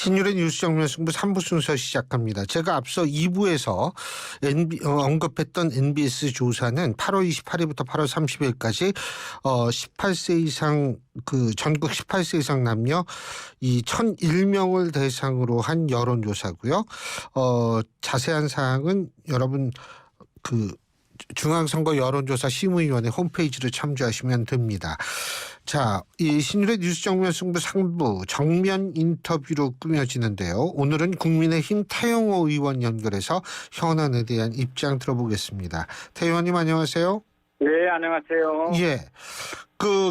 신율의 뉴스 정면 승부 3부 순서 시작합니다. 제가 앞서 2부에서 언급했던 NBS 조사는 8월 28일부터 8월 30일까지 18세 이상 전국 18세 이상 남녀 이 1,001명을 대상으로 한 여론조사고요. 자세한 사항은 여러분 중앙선거 여론조사 심의위원회 홈페이지를 참조하시면 됩니다. 자, 이 신율의 뉴스 정면 승부 3부 정면 인터뷰로 꾸며지는데요. 오늘은 국민의힘 태영호 의원 연결해서 현안에 대한 입장 들어보겠습니다. 태 의원님 안녕하세요. 네, 안녕하세요. 예,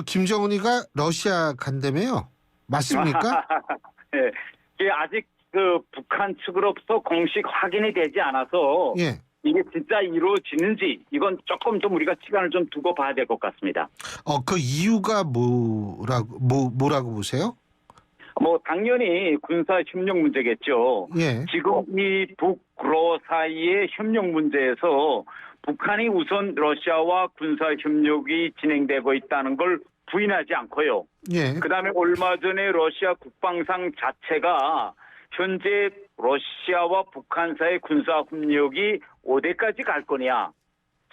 김정은이가 러시아 간다며요? 맞습니까? 네, 이게 아직 북한 측으로부터 공식 확인이 되지 않아서 예. 이게 진짜 이루어지는지 이건 조금 좀 우리가 시간을 좀 두고 봐야 될 것 같습니다. 그 이유가 뭐라고 보세요? 당연히 군사 협력 문제겠죠. 예. 지금 이 북러 사이의 협력 문제에서 북한이 우선 러시아와 군사 협력이 진행되고 있다는 걸 부인하지 않고요. 예. 그다음에 얼마 전에 러시아 국방상 자체가 현재 러시아와 북한 사이의 군사 협력이 어디까지 갈 거냐.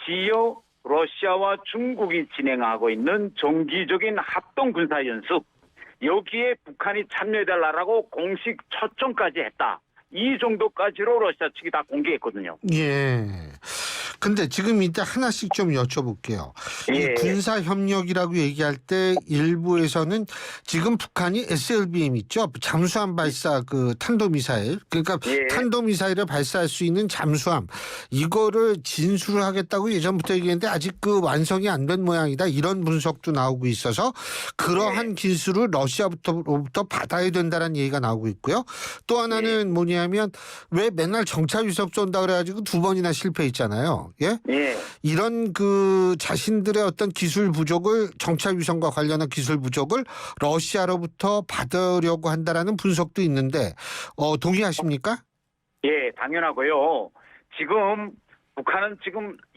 지역 러시아와 중국이 진행하고 있는 정기적인 합동 군사 연습. 여기에 북한이 참여해달라고 공식 초청까지 했다. 이 정도까지로 러시아 측이 다 공개했거든요. 예. 근데 지금 이제 하나씩 좀 여쭤볼게요. 예. 이 군사 협력이라고 얘기할 때 일부에서는 지금 북한이 SLBM 있죠. 잠수함 발사 탄도미사일. 그러니까 예. 탄도미사일을 발사할 수 있는 잠수함. 이거를 진수를 하겠다고 예전부터 얘기했는데 아직 완성이 안 된 모양이다. 이런 분석도 나오고 있어서 그러한 기술을 러시아로부터 받아야 된다는 얘기가 나오고 있고요. 또 하나는 뭐냐면 왜 맨날 정찰 위성 쏜다 그래가지고 2번이나 실패했잖아요. 예? 예. 이런 자신들의 어떤 기술 부족을 정찰 위성과 관련한 기술 부족을 러시아로부터 받으려고 한다라는 분석도 있는데 동의하십니까? 예, 당연하고요. 지금 북한은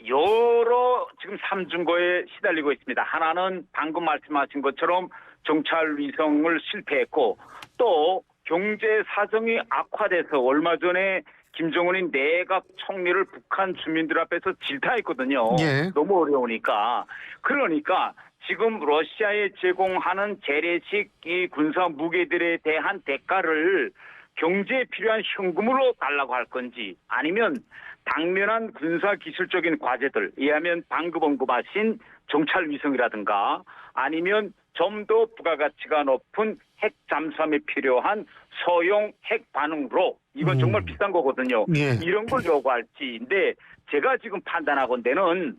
여러 삼중고에 시달리고 있습니다. 하나는 방금 말씀하신 것처럼 정찰 위성을 실패했고 또 경제 사정이 악화돼서 얼마 전에 김정은이 내각 총리를 북한 주민들 앞에서 질타했거든요. 예. 너무 어려우니까. 그러니까 지금 러시아에 제공하는 재래식 이 군사 무기들에 대한 대가를 경제에 필요한 현금으로 달라고 할 건지 아니면 당면한 군사 기술적인 과제들, 이하면 방금 언급하신 정찰 위성이라든가 아니면 좀 더 부가가치가 높은 핵 잠수함에 필요한 소형 핵 반응로 이건 정말 비싼 거거든요. 예. 이런 걸 요구할지인데 제가 지금 판단하건대는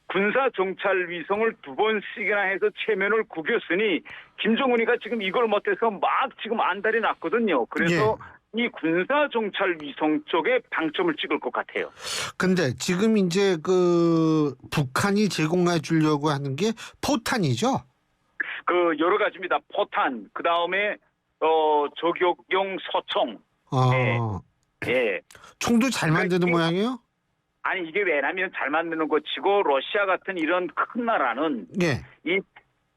군사 정찰 위성을 2번씩이나 해서 체면을 구겼으니 김정은이가 지금 이걸 못해서 막 지금 안달이 났거든요. 그래서 이 군사 정찰 위성 쪽에 방점을 찍을 것 같아요. 근데 지금 이제 북한이 제공해 주려고 하는 게 포탄이죠? 여러 가지입니다. 포탄, 그 다음에 저격용 소총. 예. 총도 잘 만드는 모양이에요? 아니 이게 왜냐면 잘 만드는 것 치고 러시아 같은 이런 큰 나라는 이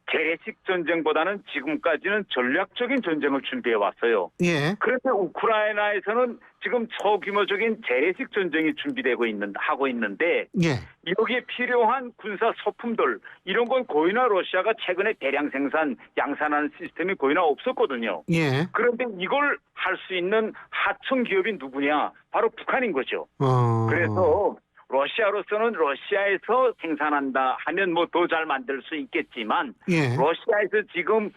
재래식 전쟁보다는 지금까지는 전략적인 전쟁을 준비해 왔어요. 예. 그런데 우크라이나에서는 지금 초규모적인 재래식 전쟁이 하고 있는데 여기에 필요한 군사 소품들 이런 건 거의나 러시아가 최근에 대량 양산하는 시스템이 거의나 없었거든요. 예. 그런데 이걸 할 수 있는 하청 기업이 누구냐? 바로 북한인 거죠. 그래서 러시아로서는 러시아에서 생산한다 하면 더 잘 만들 수 있겠지만 러시아에서 지금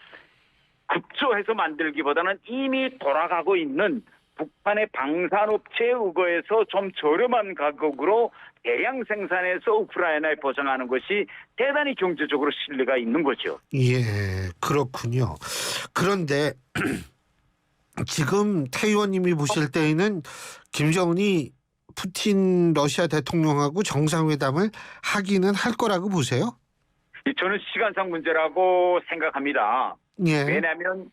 급조해서 만들기보다는 이미 돌아가고 있는 북한의 방산업체에 의거해서 좀 저렴한 가격으로 대량 생산해서 우크라이나에 보장하는 것이 대단히 경제적으로 신뢰가 있는 거죠. 예, 그렇군요. 그런데 지금 태 의원님이 보실 때에는 김정은이 푸틴 러시아 대통령하고 정상회담을 하기는 할 거라고 보세요? 저는 시간상 문제라고 생각합니다. 예. 왜냐하면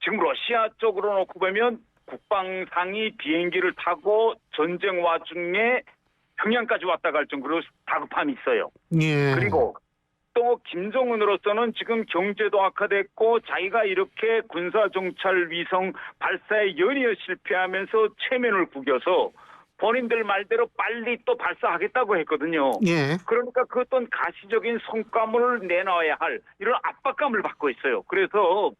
지금 러시아 쪽으로 놓고 보면 국방상이 비행기를 타고 전쟁 와중에 평양까지 왔다 갈 정도로 다급함이 있어요. 예. 그리고 또 김정은으로서는 지금 경제도 악화됐고 자기가 이렇게 군사정찰 위성 발사에 연이어 실패하면서 체면을 구겨서 본인들 말대로 빨리 또 발사하겠다고 했거든요. 예. 그러니까 그 어떤 가시적인 성과물을 내놔야 할 이런 압박감을 받고 있어요. 그래서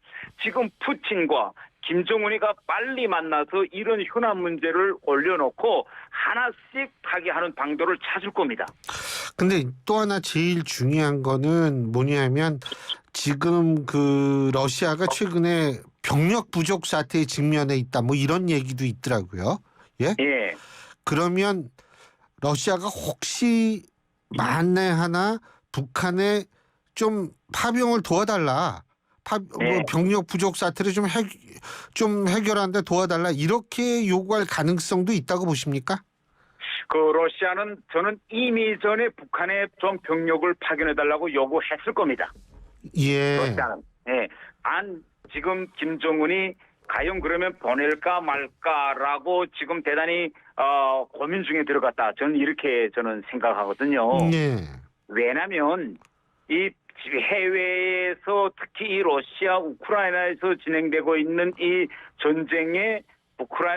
지금 푸틴과 김정은이가 빨리 만나서 이런 현안 문제를 올려놓고 하나씩 타개하는 방도를 찾을 겁니다. 근데 또 하나 제일 중요한 거는 뭐냐면 지금 그 러시아가 최근에 병력 부족 사태에 직면해 있다 뭐 이런 얘기도 있더라고요. 예? 예. 그러면 러시아가 혹시 만에 하나 북한에 좀 파병을 도와달라. 뭐 네. 병력 부족 사태를 좀 해결하는데 도와달라. 이렇게 요구할 가능성도 있다고 보십니까? 그 러시아는 저는 이미 전에 북한에 좀 병력을 파견해달라고 요구했을 겁니다. 예. 러시아는. 예. 지금 김정은이 과연 그러면 보낼까 말까라고 지금 대단히 고민 중에 들어갔다. 저는 이렇게 생각하거든요. 예. 왜냐하면 이 해외에서 특히 이 러시아 우크라이나에서 진행되고 있는 이 전쟁에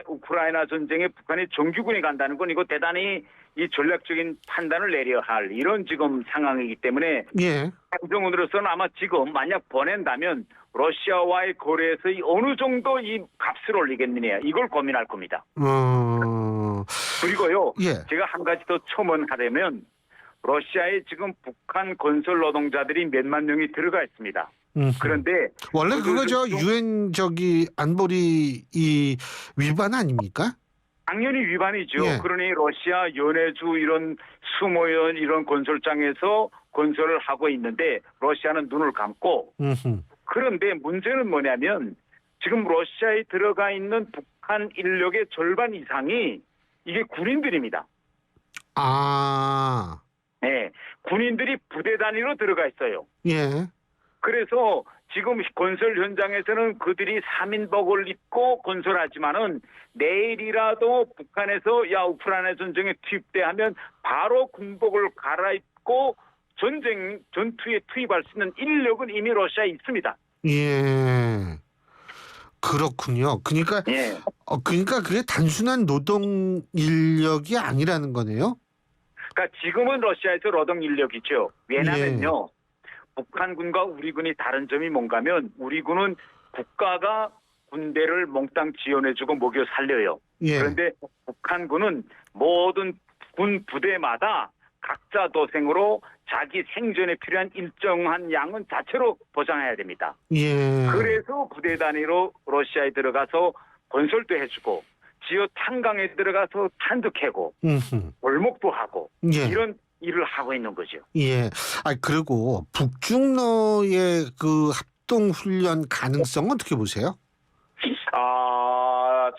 우크라이나 전쟁에 북한의 정규군이 간다는 건 이거 대단히 이 전략적인 판단을 내려야 할 이런 지금 상황이기 때문에 예. 김정은으로서는 아마 지금 만약 보낸다면 러시아와의 거래에서 어느 정도 이 값을 올리겠느냐 이걸 고민할 겁니다. 그리고요. 예. 제가 한 가지 더 첨언하려면 러시아에 지금 북한 건설 노동자들이 몇만 명이 들어가 있습니다. 그런데 원래 그거죠. 유엔 안보리 이 위반 아닙니까? 당연히 위반이죠. 예. 그러니 러시아 연해주 이런 수모연 이런 건설장에서 건설을 하고 있는데 러시아는 눈을 감고 그런데 문제는 뭐냐면 지금 러시아에 들어가 있는 북한 인력의 절반 이상이 이게 군인들입니다. 아. 네, 군인들이 부대 단위로 들어가 있어요. 예. 그래서 지금 건설 현장에서는 그들이 3인복을 입고 건설하지만은 내일이라도 북한에서 우크라이나 전쟁에 투입돼 하면 바로 군복을 갈아입고 전투에 투입할 수 있는 인력은 이미 러시아에 있습니다. 예. 그렇군요. 그러니까 예. 그러니까 그게 단순한 노동 인력이 아니라는 거네요. 그러니까 지금은 러시아에서 노동 인력이죠. 왜냐면요. 북한군과 우리 군이 다른 점이 뭔가면 우리 군은 국가가 군대를 몽땅 지원해주고 먹여 살려요. 예. 그런데 북한군은 모든 군 부대마다 각자 도생으로 자기 생존에 필요한 일정한 양은 자체로 보장해야 됩니다. 예. 그래서 부대 단위로 러시아에 들어가서 건설도 해주고 지하 탄광에 들어가서 탄도 캐고 골목도 하고 예. 이런 일을 하고 있는 거죠. 예. 그리고 북중러의 그 합동 훈련 가능성은 어떻게 보세요?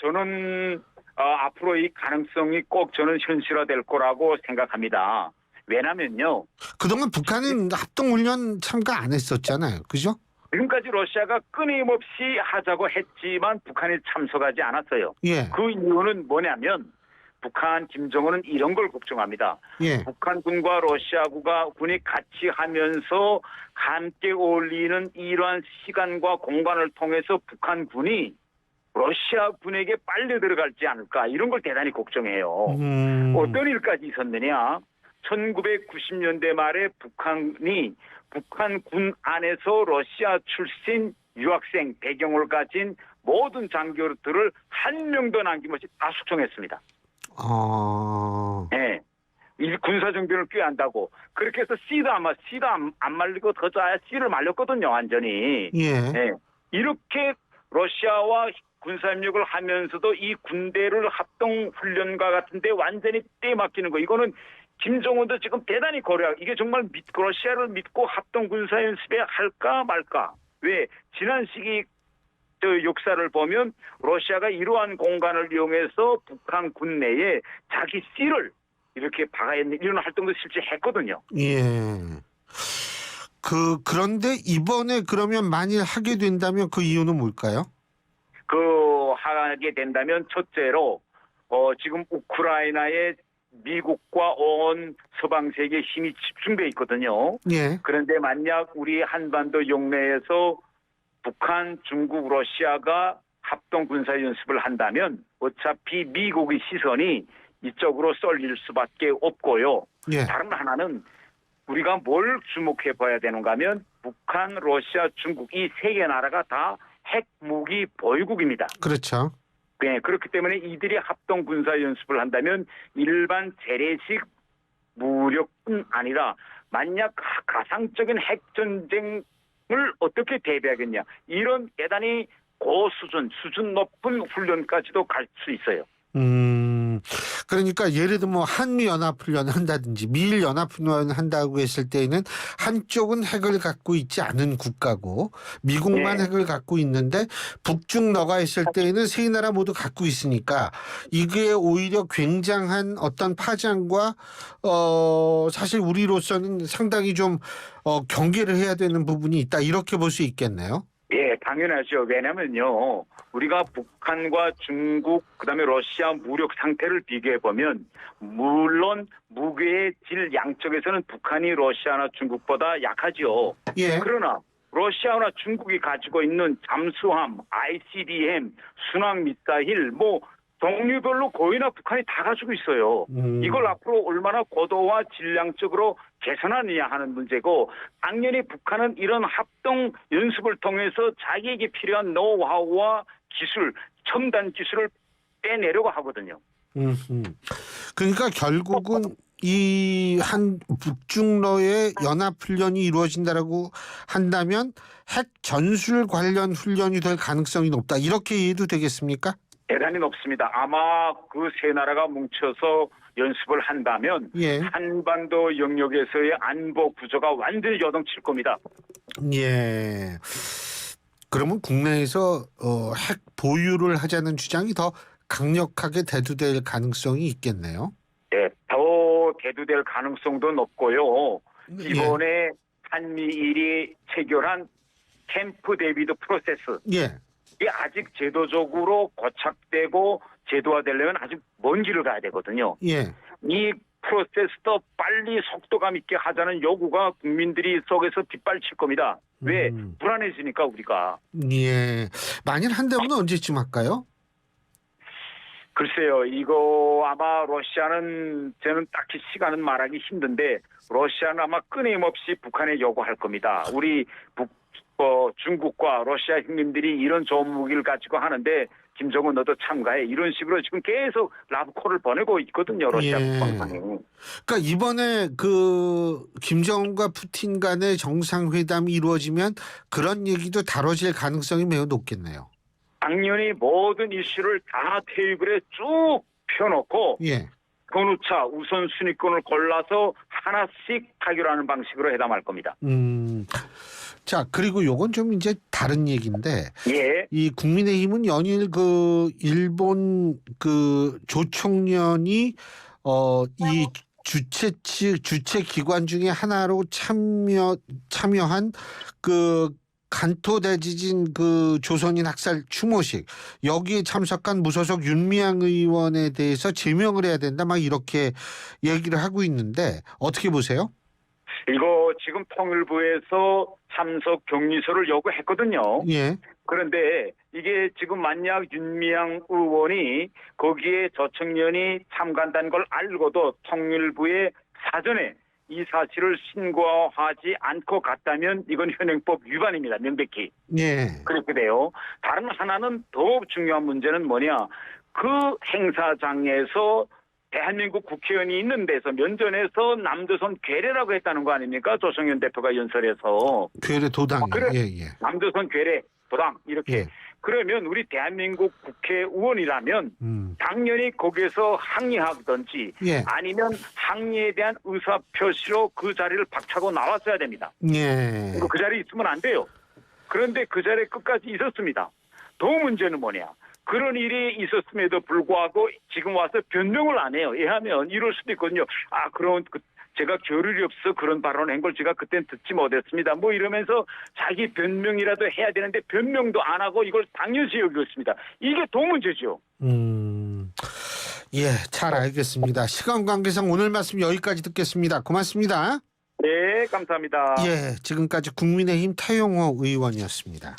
저는 앞으로 이 가능성이 꼭 저는 현실화될 거라고 생각합니다. 왜냐면요. 그동안 북한은 합동 훈련 참가 안 했었잖아요. 그죠? 지금까지 러시아가 끊임없이 하자고 했지만 북한이 참석하지 않았어요. 예. 그 이유는 뭐냐면 북한 김정은은 이런 걸 걱정합니다. 예. 북한군과 러시아군이 같이 하면서 함께 어울리는 이러한 시간과 공간을 통해서 북한군이 러시아군에게 빨려 들어갈지 않을까 이런 걸 대단히 걱정해요. 어떤 일까지 있었느냐. 1990년대 말에 북한이 북한군 안에서 러시아 출신 유학생 배경을 가진 모든 장교들을 한 명도 남김없이 다 숙청했습니다. 네. 이 군사정변을 꾀한다고. 그렇게 해서 씨도 안 말리고 더 짜야 씨를 말렸거든요. 완전히. 예. 네. 이렇게 러시아와 군사협력을 하면서도 이 군대를 합동훈련과 같은데 완전히 떼막히는 거. 이거는 김정은도 지금 대단히 고려하고 이게 정말 러시아를 믿고 합동군사연습에 할까 말까. 왜? 지난 시기 역사를 보면 러시아가 이러한 공간을 이용해서 북한 군내에 자기 씨를 이렇게 박아있는 이런 활동도 실제 했거든요. 예. 그런데 이번에 그러면 만일 하게 된다면 그 이유는 뭘까요? 하게 된다면 첫째로 지금 우크라이나의 미국과 온 서방 세계의 힘이 집중돼 있거든요. 예. 그런데 만약 우리 한반도 영내에서 북한, 중국, 러시아가 합동 군사 연습을 한다면 어차피 미국의 시선이 이쪽으로 쏠릴 수밖에 없고요. 예. 다른 하나는 우리가 뭘 주목해 봐야 되는가 하면 북한, 러시아, 중국 이 세 개 나라가 다 핵무기 보유국입니다. 그렇죠. 네, 그렇기 때문에 이들이 합동 군사 연습을 한다면 일반 재래식 무력뿐 아니라 만약 가상적인 핵 전쟁을 어떻게 대비하겠냐 이런 대단히 수준 높은 훈련까지도 갈 수 있어요. 그러니까 예를 들면 뭐 한미연합훈련을 한다든지 미일연합훈련을 한다고 했을 때에는 한쪽은 핵을 갖고 있지 않은 국가고 미국만 네. 핵을 갖고 있는데 북중러가 했을 때에는 세 나라 모두 갖고 있으니까 이게 오히려 굉장한 어떤 파장과 사실 우리로서는 상당히 좀 경계를 해야 되는 부분이 있다 이렇게 볼 수 있겠네요. 예, 당연하죠. 왜냐면요. 우리가 북한과 중국, 그다음에 러시아 무력 상태를 비교해 보면 물론 무기의 질 양쪽에서는 북한이 러시아나 중국보다 약하죠. 예. 그러나 러시아나 중국이 가지고 있는 잠수함, ICBM, 순항 미사일 뭐 종류별로 거의나 북한이 다 가지고 있어요. 이걸 앞으로 얼마나 고도와 질량적으로 개선하느냐 하는 문제고 당연히 북한은 이런 합동 연습을 통해서 자기에게 필요한 노하우와 기술, 첨단 기술을 빼내려고 하거든요. 그러니까 결국은 이 한 북중러의 연합훈련이 이루어진다라고 한다면 핵 전술 관련 훈련이 될 가능성이 높다. 이렇게 이해도 되겠습니까? 대단히 높습니다. 아마 그 세 나라가 뭉쳐서 연습을 한다면 예. 한반도 영역에서의 안보 구조가 완전히 요동칠 겁니다. 예. 그러면 국내에서 핵 보유를 하자는 주장이 더 강력하게 대두될 가능성이 있겠네요. 네, 더 대두될 가능성도 높고요. 예. 이번에 한미일이 체결한 캠프 데이비드 프로세스 예. 이게 아직 제도적으로 고착되고 제도화되려면 아직 먼 길을 가야 되거든요. 예. 이 프로세스도 빨리 속도감 있게 하자는 요구가 국민들이 속에서 빗발칠 겁니다. 왜? 불안해지니까 우리가. 예. 만일 한다면 언제쯤 할까요? 글쎄요. 이거 아마 러시아는 저는 딱히 시간은 말하기 힘든데 러시아는 아마 끊임없이 북한에 요구할 겁니다. 우리 중국과 러시아 형님들이 이런 좋은 무기를 가지고 하는데 김정은 너도 참가해. 이런 식으로 지금 계속 라브콜을 보내고 있거든요. 러시아 국방상에. 그러니까 이번에 그 김정은과 푸틴 간의 정상회담이 이루어지면 그런 얘기도 다뤄질 가능성이 매우 높겠네요. 당연히 모든 이슈를 다 테이블에 쭉 펴놓고 예. 전후차 우선순위권을 골라서 하나씩 타결하는 방식으로 회담할 겁니다. 자, 그리고 요건 좀 이제 다른 얘기인데, 예. 이 국민의힘은 연일 그 일본 그 조총련이 이 주체 기관 중에 하나로 참여한 그 간토 대지진 그 조선인 학살 추모식 여기에 참석한 무소속 윤미향 의원에 대해서 제명을 해야 된다 막 이렇게 얘기를 하고 있는데 어떻게 보세요? 이거 지금 통일부에서 참석 격리서를 요구했거든요. 예. 그런데 이게 지금 만약 윤미향 의원이 거기에 조청년이 참가한다는 걸 알고도 통일부에 사전에 이 사실을 신고하지 않고 갔다면 이건 현행법 위반입니다. 명백히. 예. 그렇게 돼요. 다른 하나는 더 중요한 문제는 뭐냐. 그 행사장에서 대한민국 국회의원이 있는 데서 면전에서 남조선 괴뢰라고 했다는 거 아닙니까? 조성현 대표가 연설해서. 괴뢰 도당이. 그래. 예. 남조선 괴뢰 도당 이렇게. 예. 그러면 우리 대한민국 국회의원이라면 당연히 거기에서 항의하든지 예. 아니면 항의에 대한 의사표시로 그 자리를 박차고 나왔어야 됩니다. 예. 그 자리에 있으면 안 돼요. 그런데 그 자리에 끝까지 있었습니다. 더 문제는 뭐냐. 그런 일이 있었음에도 불구하고 지금 와서 변명을 안 해요. 왜냐하면 이럴 수도 있거든요. 그런 제가 겨를이 없어 그런 발언을 한 걸 제가 그땐 듣지 못했습니다. 뭐 이러면서 자기 변명이라도 해야 되는데 변명도 안 하고 이걸 당연시 여기고 있습니다. 이게 더 문제죠. 예, 잘 알겠습니다. 시간 관계상 오늘 말씀 여기까지 듣겠습니다. 고맙습니다. 네, 감사합니다. 예, 지금까지 국민의힘 태용호 의원이었습니다.